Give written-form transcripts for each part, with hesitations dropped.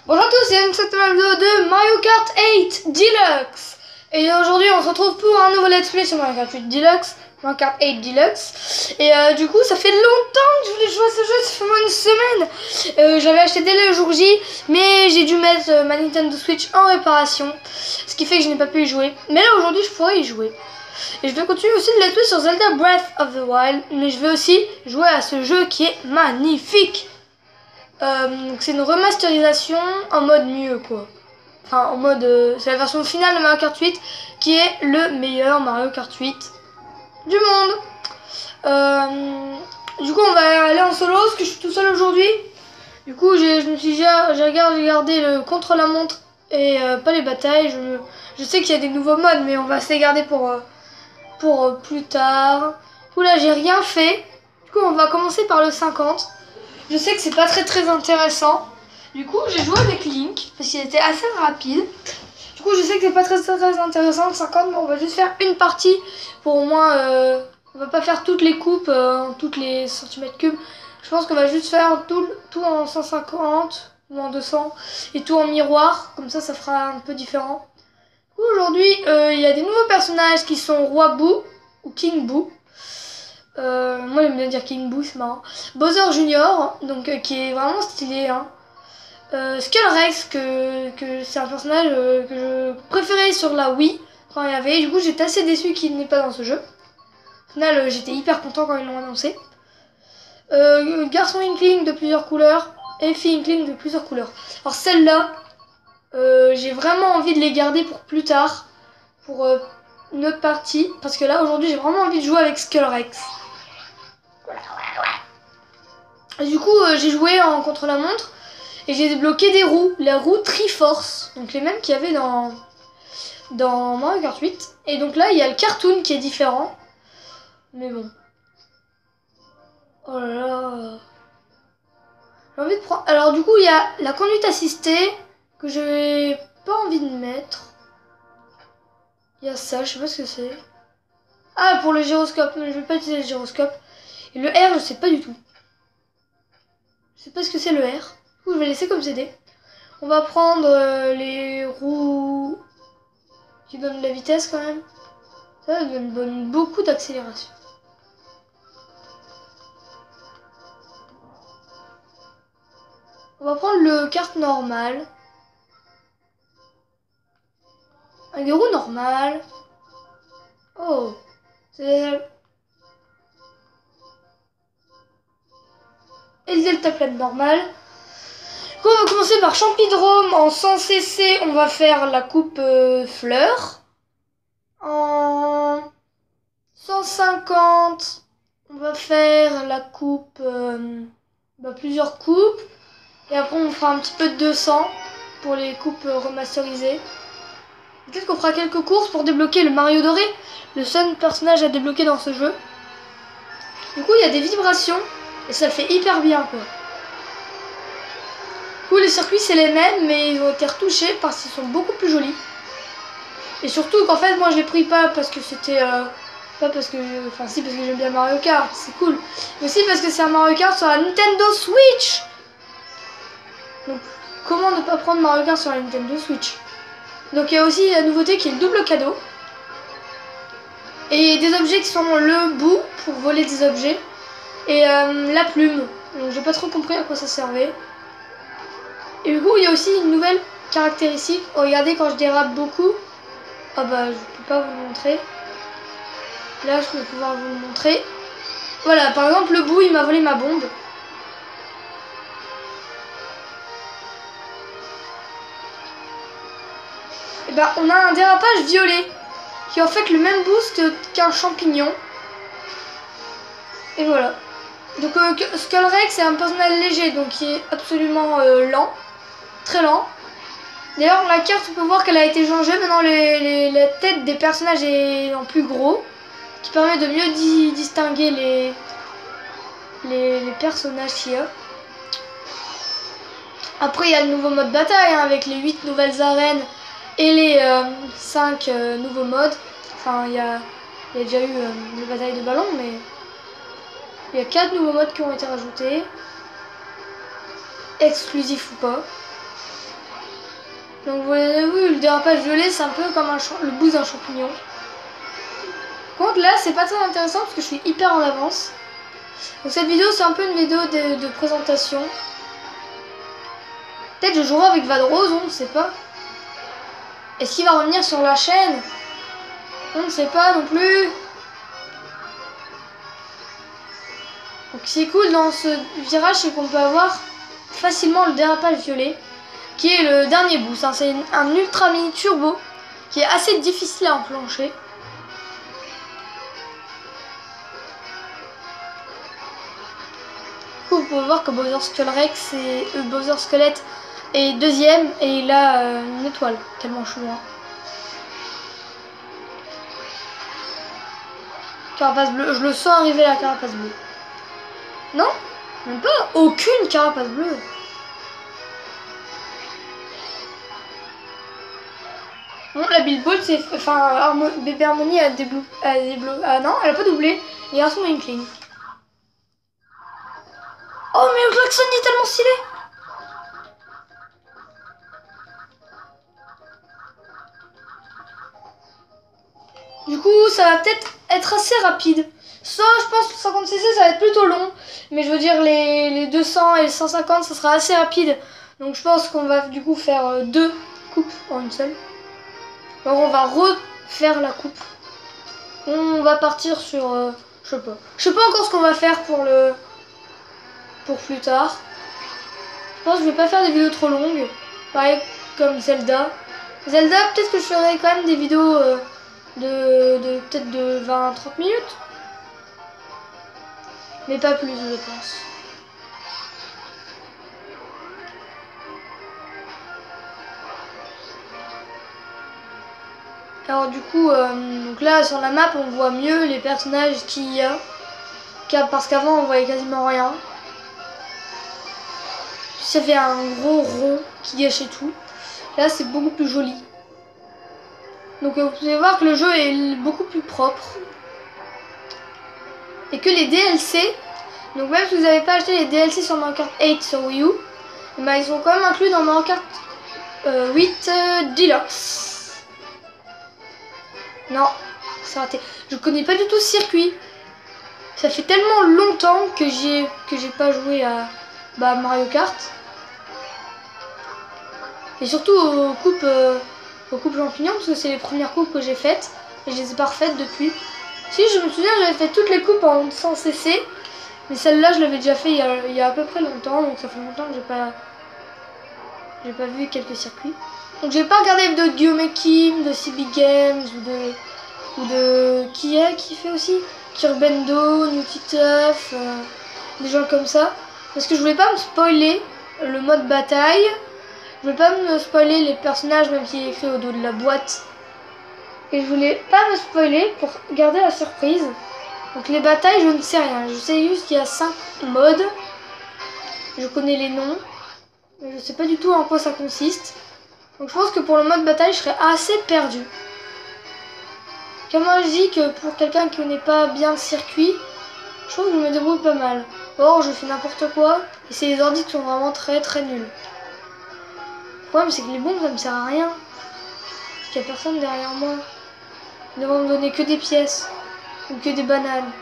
Bonjour à tous, et cette nouvelle vidéo de Mario Kart 8 Deluxe. Et aujourd'hui on se retrouve pour un nouveau let's play sur Mario Kart 8 Deluxe, Mario Kart 8 Deluxe. Et du coup ça fait longtemps que je voulais jouer à ce jeu, ça fait moins une semaine. J'avais acheté dès le jour J, mais j'ai dû mettre ma Nintendo Switch en réparation, ce qui fait que je n'ai pas pu y jouer. Mais là aujourd'hui je pourrais y jouer. Et je vais continuer aussi le let's play sur Zelda Breath of the Wild, mais je vais aussi jouer à ce jeu qui est magnifique. C'est une remasterisation en mode mieux quoi. Enfin en mode c'est la version finale de Mario Kart 8 qui est le meilleur Mario Kart 8 du monde. Du coup on va aller en solo parce que je suis tout seul aujourd'hui. Du coup j'ai regardé le contre-la-montre et pas les batailles. Je sais qu'il y a des nouveaux modes mais on va se les garder pour plus tard. Du coup là j'ai rien fait. Du coup on va commencer par le 50. Je sais que c'est pas très intéressant. Du coup, j'ai joué avec Link parce qu'il était assez rapide. Du coup, je sais que c'est pas très intéressant le 50, mais on va juste faire une partie pour au moins. On va pas faire toutes les coupes, toutes les centimètres cubes. Je pense qu'on va juste faire tout en 150 ou en 200 et tout en miroir. Comme ça fera un peu différent. Du coup, aujourd'hui, il y a des nouveaux personnages qui sont Roi Boo ou King Boo. Moi j'aime bien dire King Boo, c'est marrant. Bowser Junior, donc qui est vraiment stylé. Hein. Skull Rex, que c'est un personnage que je préférais sur la Wii quand il y avait. Du coup j'étais assez déçu qu'il n'est pas dans ce jeu. Au final j'étais hyper content quand ils l'ont annoncé. Garçon Inkling de plusieurs couleurs et fille Inkling de plusieurs couleurs. Alors celle-là, j'ai vraiment envie de les garder pour plus tard, pour une autre partie, parce que là aujourd'hui j'ai vraiment envie de jouer avec Skull Rex. Et du coup j'ai joué en contre-la-montre et j'ai débloqué des roues, les roues Triforce, donc les mêmes qu'il y avait dans Mario Kart 8. Et donc là il y a le cartoon qui est différent, mais bon. Oh là là. J'ai envie de prendre. Alors du coup il y a la conduite assistée que je n'ai pas envie de mettre. Il y a ça, je sais pas ce que c'est. Ah, pour le gyroscope, mais je vais pas utiliser le gyroscope. Et le R, je sais pas du tout. Je sais pas ce que c'est le R. Du coup, je vais laisser comme CD. On va prendre les roues qui donnent de la vitesse quand même. Ça donne beaucoup d'accélération. On va prendre le kart normal. Avec des roues normales. Oh, c'est... Et le deltaplane normal. On va commencer par Champidrome en 100 cc. On va faire la coupe fleur. En 150, on va faire la coupe, plusieurs coupes. Et après, on fera un petit peu de 200 pour les coupes remasterisées. Peut-être qu'on fera quelques courses pour débloquer le Mario doré, le seul personnage à débloquer dans ce jeu. Du coup, il y a des vibrations et ça le fait hyper bien, quoi. Du coup, les circuits, c'est les mêmes, mais ils ont été retouchés parce qu'ils sont beaucoup plus jolis. Et surtout qu'en fait, moi, je l'ai pris pas parce que c'était... pas parce que... Enfin, si, parce que j'aime bien Mario Kart, c'est cool. Mais aussi parce que c'est un Mario Kart sur la Nintendo Switch. Donc, comment ne pas prendre Mario Kart sur la Nintendo Switch? Donc, il y a aussi la nouveauté qui est le double cadeau. Et des objets qui sont le bout pour voler des objets. Et la plume. Donc, j'ai pas trop compris à quoi ça servait. Et du coup, il y a aussi une nouvelle caractéristique. Oh, regardez, quand je dérape beaucoup... Ah bah, je peux pas vous le montrer. Là, je vais pouvoir vous le montrer. Voilà, par exemple, le bout, il m'a volé ma bombe. Et bah, on a un dérapage violet qui est en fait le même boost qu'un champignon. Et voilà. Donc, Skull Rex, c'est un personnage léger, donc qui est absolument lent. Très lent. D'ailleurs, la carte, on peut voir qu'elle a été changée. Maintenant, la tête des personnages est en plus gros, qui permet de mieux distinguer les personnages qu'il y a. Après, il y a le nouveau mode bataille, hein, avec les 8 nouvelles arènes et les 5 nouveaux modes. Enfin, il y a déjà eu les batailles de ballon, mais il y a 4 nouveaux modes qui ont été rajoutés. Exclusifs ou pas. Donc vous l'avez vu, le dérapage violet c'est un peu comme le bout d'un champignon. Par contre là c'est pas très intéressant parce que je suis hyper en avance. Donc cette vidéo c'est un peu une vidéo de présentation. Peut-être je jouerai avec Vadrose, on ne sait pas. Est-ce qu'il va revenir sur la chaîne? On ne sait pas non plus. Donc ce qui est cool dans ce virage c'est qu'on peut avoir facilement le dérapage violet, qui est le dernier boost. Hein. C'est un ultra mini turbo qui est assez difficile à enclencher. Du coup, vous pouvez voir que Bowser Skullrex et Bowser Squelette est deuxième et il a une étoile, tellement je suis loin. Carapace bleue, je le sens arriver la carapace bleue. Non, même pas, aucune carapace bleue. Bon, la Billboard, c'est. Enfin, Bébé Harmony a des bleus. Ah non, elle a pas doublé. Les garçons Inkling. Oh, mais le klaxon est tellement stylé! Du coup, ça va peut-être être assez rapide. Ça, je pense que 50cc, ça va être plutôt long. Mais je veux dire, les 200 et les 150, ça sera assez rapide. Donc je pense qu'on va du coup faire 2 coupes en une seule. Alors on va refaire la coupe. On va partir sur... je sais pas. Je sais pas encore ce qu'on va faire pour plus tard. Je pense que je vais pas faire des vidéos trop longues. Pareil comme Zelda. Zelda, peut-être que je ferai quand même des vidéos peut-être de 20-30 minutes. Mais pas plus, je pense. Alors du coup, donc là sur la map on voit mieux les personnages qu'il y a. Parce qu'avant on voyait quasiment rien. Ça fait un gros rond qui gâchait tout. Là c'est beaucoup plus joli. Donc vous pouvez voir que le jeu est beaucoup plus propre. Et que les DLC, donc même si vous n'avez pas acheté les DLC sur Mario Kart 8 sur Wii U, bah, ils sont quand même inclus dans Mario Kart 8 Deluxe. Non, c'est raté. Je connais pas du tout ce circuit. Ça fait tellement longtemps que j'ai pas joué à Mario Kart. Et surtout aux coupes champignons, parce que c'est les premières coupes que j'ai faites. Et je les ai pas refaites depuis. Si, je me souviens, j'avais fait toutes les coupes en 100cc. Mais celle-là, je l'avais déjà fait il y a à peu près longtemps. Donc ça fait longtemps que j'ai pas vu quelques circuits. Donc j'ai pas regardé les vidéos de Guillaume Kim, de CB Games ou de qui fait aussi Kirbendo, Newtituff, des gens comme ça. Parce que je voulais pas me spoiler le mode bataille. Je voulais pas me spoiler les personnages, même s'il est écrit au dos de la boîte. Et je voulais pas me spoiler pour garder la surprise. Donc les batailles, je ne sais rien. Je sais juste qu'il y a 5 modes. Je connais les noms. Mais je sais pas du tout en quoi ça consiste. Donc je pense que pour le mode bataille, je serais assez perdu. Comme moi je dis que pour quelqu'un qui connaît pas bien le circuit, je trouve que je me débrouille pas mal. Or je fais n'importe quoi. Et c'est les ordi qui sont vraiment très très nuls. Le problème c'est que les bombes ça me sert à rien. Parce qu'il n'y a personne derrière moi. Ils ne vont me donner que des pièces. Ou que des bananes.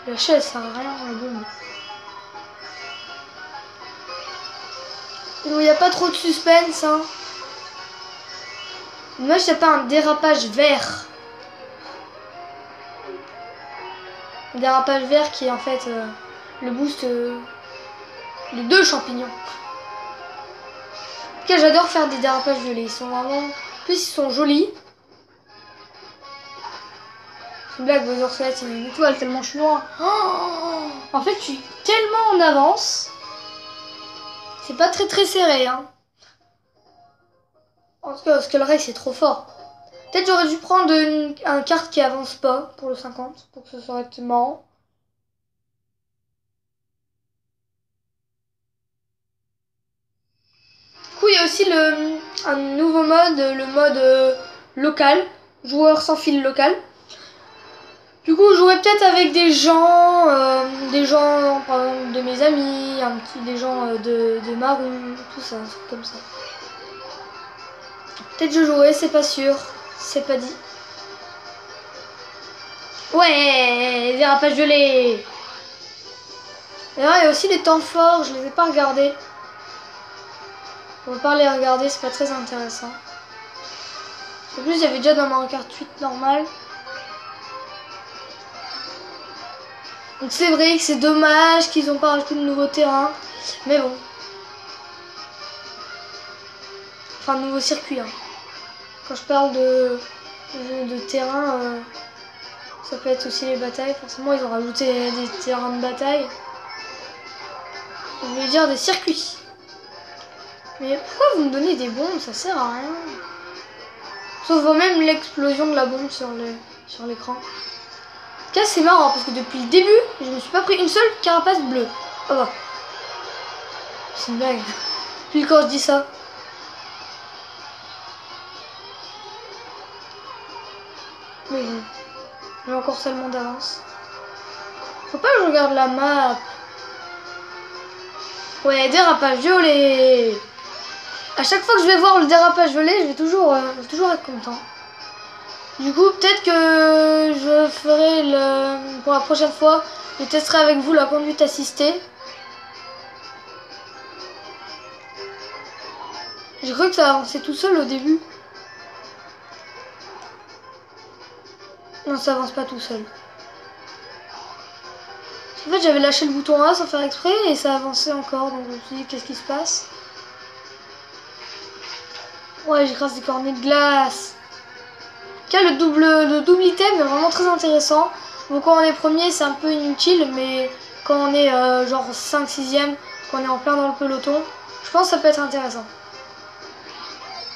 La chaise ça sert à rien, la bombe. Il n'y a pas trop de suspense, hein. Moi, je sais pas un dérapage vert. Un dérapage vert qui est en fait le boost de 2 champignons. En tout cas, j'adore faire des dérapages violets. Ils sont vraiment... En plus, ils sont jolis. C'est une blague, Bowser Squelette, c'est une étoile tellement je suis loin. Oh, en fait, je suis tellement en avance. C'est pas très très serré, hein. En tout cas, Skullrex c'est trop fort. Peut-être j'aurais dû prendre un carte qui avance pas pour le 50, pour que ce soit marrant. Du coup, il y a aussi un nouveau mode, le mode local, joueur sans fil local. Du coup, j'aurais peut-être avec des gens, par exemple de mes amis, des gens de ma rue, tout ça, un truc comme ça. Peut-être je jouerai, c'est pas sûr, c'est pas dit. Ouais, dérapage gelé. D'ailleurs, il y a aussi les temps forts, je les ai pas regardés. On va pas les regarder, c'est pas très intéressant. En plus, il y avait déjà dans Mario Kart 8 normal. Donc c'est vrai que c'est dommage qu'ils n'ont pas rajouté de nouveaux terrains. Mais bon. Enfin, de nouveaux circuits. Hein. Quand je parle de terrain, ça peut être aussi les batailles. Forcément, ils ont rajouté des terrains de bataille. Je voulais dire des circuits. Mais pourquoi vous me donnez des bombes? Ça sert à rien. Sauf même l'explosion de la bombe sur l'écran. En tout cas, c'est marrant parce que depuis le début, je ne me suis pas pris une seule carapace bleue. Oh bah. C'est une blague. Puis quand je dis ça. Mais bon. J'ai encore tellement d'avance. Faut pas que je regarde la map. Ouais, dérapage violet. À chaque fois que je vais voir le dérapage violet, je vais toujours être content. Du coup, peut-être que je ferai pour la prochaine fois, je testerai avec vous la conduite assistée. J'ai cru que ça avançait tout seul au début. Non, ça avance pas tout seul. En fait, j'avais lâché le bouton A sans faire exprès et ça avançait encore. Donc je me suis dit, qu'est-ce qui se passe? Ouais, j'écrase des cornets de glace. En tout cas, le double item est vraiment très intéressant. Bon, quand on est premier, c'est un peu inutile, mais quand on est genre 5-6ème, quand on est en plein dans le peloton, je pense que ça peut être intéressant.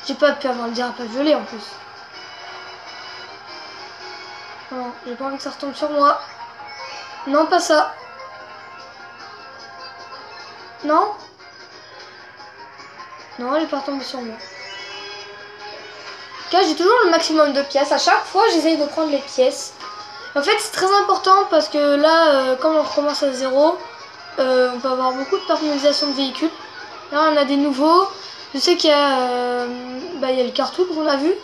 J'ai pas pu avoir le dérapage violet en plus. Non, j'ai pas envie que ça retombe sur moi. Non, pas ça. Non? Non, elle est pas retombée sur moi. En tout cas, j'ai toujours le maximum de pièces. À chaque fois, j'essaye de prendre les pièces. En fait, c'est très important parce que là, comme on recommence à zéro, on peut avoir beaucoup de personnalisation de véhicules. Là, on a des nouveaux. Je sais qu'il y a, il y a le cartoon qu'on a vu.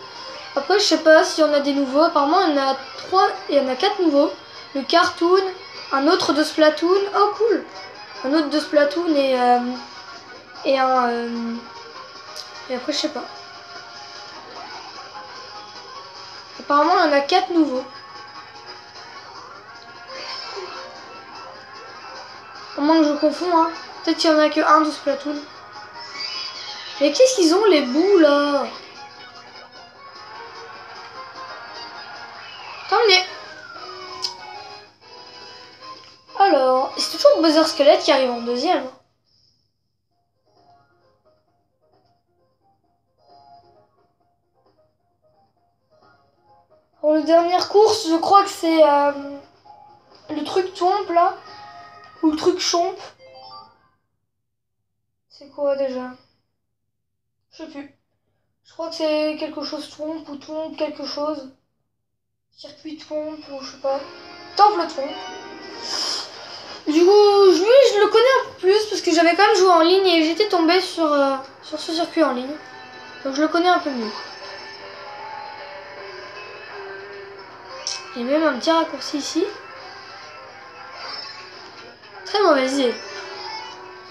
Après, je sais pas s'il y en a des nouveaux. Apparemment, il y en a 3, il y en a 4 nouveaux. Le cartoon, un autre de Splatoon. Oh, cool! Un autre de Splatoon et un... et après, je sais pas. Apparemment, il y en a 4 nouveaux. Au moins que je confonds, hein. Peut-être qu'il y en a que un de Splatoon. Mais qu'est-ce qu'ils ont, les bouts, là? Terminé. Alors, c'est toujours Bowser Squelette qui arrive en deuxième. Pour la dernière course, je crois que c'est le truc tombe là. Ou le truc chompe. C'est quoi déjà? Je sais plus. Je crois que c'est quelque chose trompe ou trompe quelque chose. Circuit trompe ou je sais pas. Temple trompe. Du coup, lui, je le connais un peu plus parce que j'avais quand même joué en ligne et j'étais tombée sur ce circuit en ligne. Donc je le connais un peu mieux. Il y a même un petit raccourci ici. Très mauvaise idée.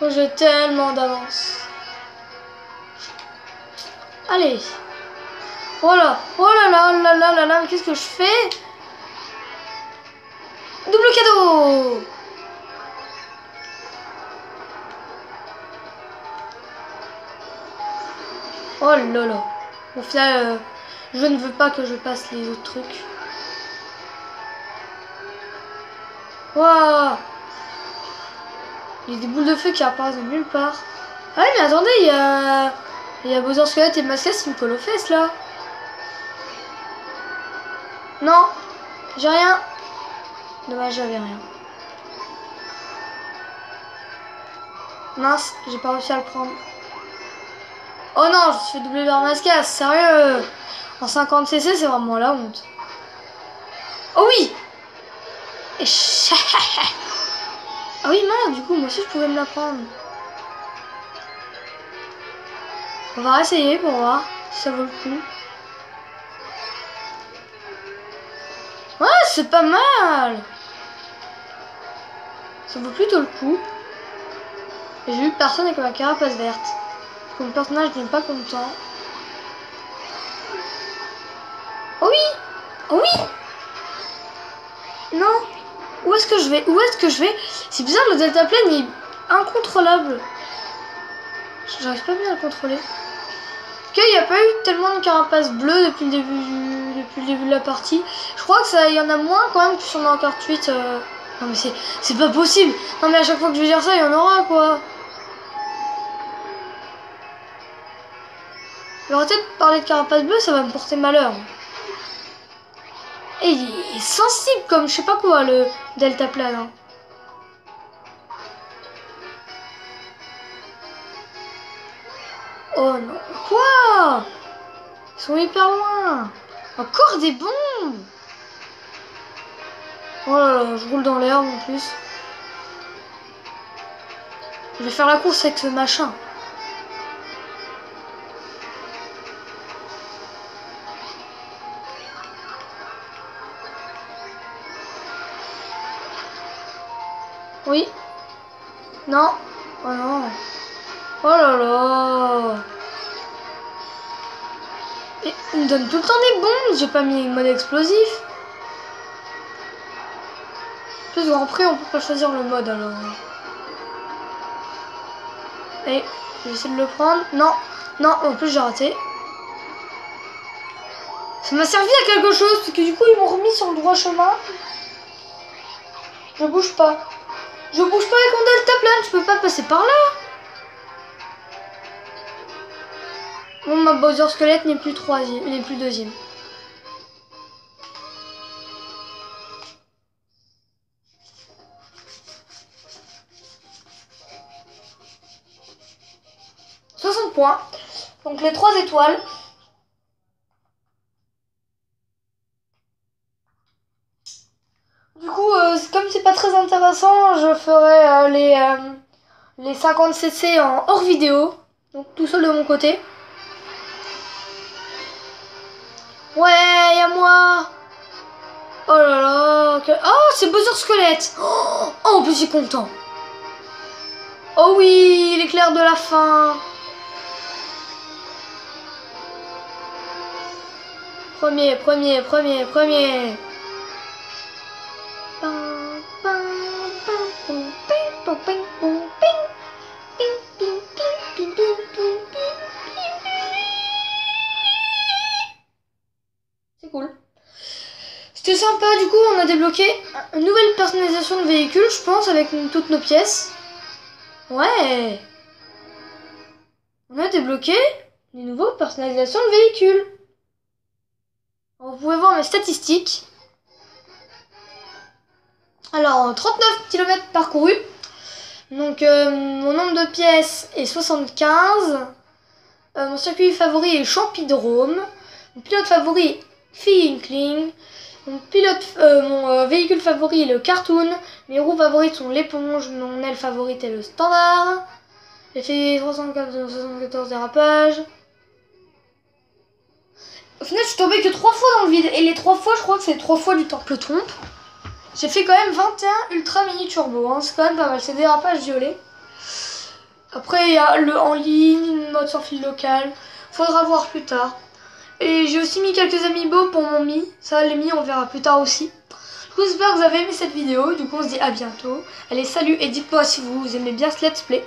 J'ai tellement d'avance. Allez. Voilà. Oh là là là là là là. Mais qu'est-ce que je fais? Double cadeau. Oh là là. Au final, je ne veux pas que je passe les autres trucs. Waouh. Il y a des boules de feu qui apparaissent de nulle part. Ah ouais, mais attendez, il y a Bowser Squelette et Mascas qui me collent aux fesses là. Non, j'ai rien. Dommage, j'avais rien. Mince, j'ai pas réussi à le prendre. Oh non, je me suis fait doubler vers Mascas, sérieux. En 50cc, c'est vraiment la honte. Oh oui. Ah oui, mince, du coup, moi aussi, je pouvais me la prendre. On va essayer pour voir si ça vaut le coup. Ouais, c'est pas mal. Ça vaut plutôt le coup. Et j'ai vu personne avec ma carapace verte. Parce que mon personnage n'est pas content. Oh oui! Oh oui! Non! Où est-ce que je vais? Où est-ce que je vais? C'est bizarre, le deltaplane est incontrôlable. J'arrive pas bien à le contrôler. Ok, il n'y a pas eu tellement de carapaces bleues depuis le début de la partie. Je crois que ça, il y en a moins quand même que sur Mario Kart 8. Non mais c'est pas possible. Non mais à chaque fois que je vais dire ça, il y en aura quoi. Mais arrêtez de parler de carapace bleue, ça va me porter malheur. Et il est sensible comme je sais pas quoi le deltaplane. Hein. Oh non. Quoi? Ils sont hyper loin. Encore des bombes. Oh là là, je roule dans l'herbe en plus. Je vais faire la course avec ce machin. Oui. Non. Oh non. Oh là là. Et il me donne tout le temps des bombes. J'ai pas mis mode explosif. Plus Grand Prix, on peut pas choisir le mode alors. Et je vais essayer de le prendre. Non. Non, en plus j'ai raté. Ça m'a servi à quelque chose parce que du coup ils m'ont remis sur le droit chemin. Je bouge pas. Je bouge pas avec mon deltaplane, je peux pas passer par là. Bon, ma Bowser squelette n'est plus troisième, n'est plus deuxième. « 60 points. Donc les 3 étoiles. Du coup, comme c'est pas très intéressant, je ferai les 50 cc en hors vidéo. Donc tout seul de mon côté. Ouais, y'a moi. Oh là là. Oh, c'est Bowser squelette. Oh, en plus, j'ai content. Oh oui, l'éclair de la fin. Premier. C'est cool. C'était sympa, du coup on a débloqué une nouvelle personnalisation de véhicule, je pense, avec toutes nos pièces. Ouais. On a débloqué des nouvelles personnalisations de véhicules. Vous pouvez voir mes statistiques. Alors, 39 km parcourus. Donc, mon nombre de pièces est 75. Mon circuit favori est Champidrome. Mon pilote favori est Fiinkling. Mon véhicule favori est le Cartoon. Mes roues favorites sont l'éponge. Mon aile favorite est le standard. J'ai fait 74 dérapages. Au final, je suis tombée que 3 fois dans le vide. Et les 3 fois, je crois que c'est 3 fois du temple trompe. J'ai fait quand même 21 ultra mini turbo. Hein. C'est quand même pas mal. C'est dérapage violet. Après, il y a le en ligne, mode sans fil local. Faudra voir plus tard. Et j'ai aussi mis quelques amiibo pour mon Mi. Ça, les Mi, on verra plus tard aussi. Du coup, j'espère que vous avez aimé cette vidéo. Du coup, on se dit à bientôt. Allez, salut et dites-moi si vous aimez bien ce let's play.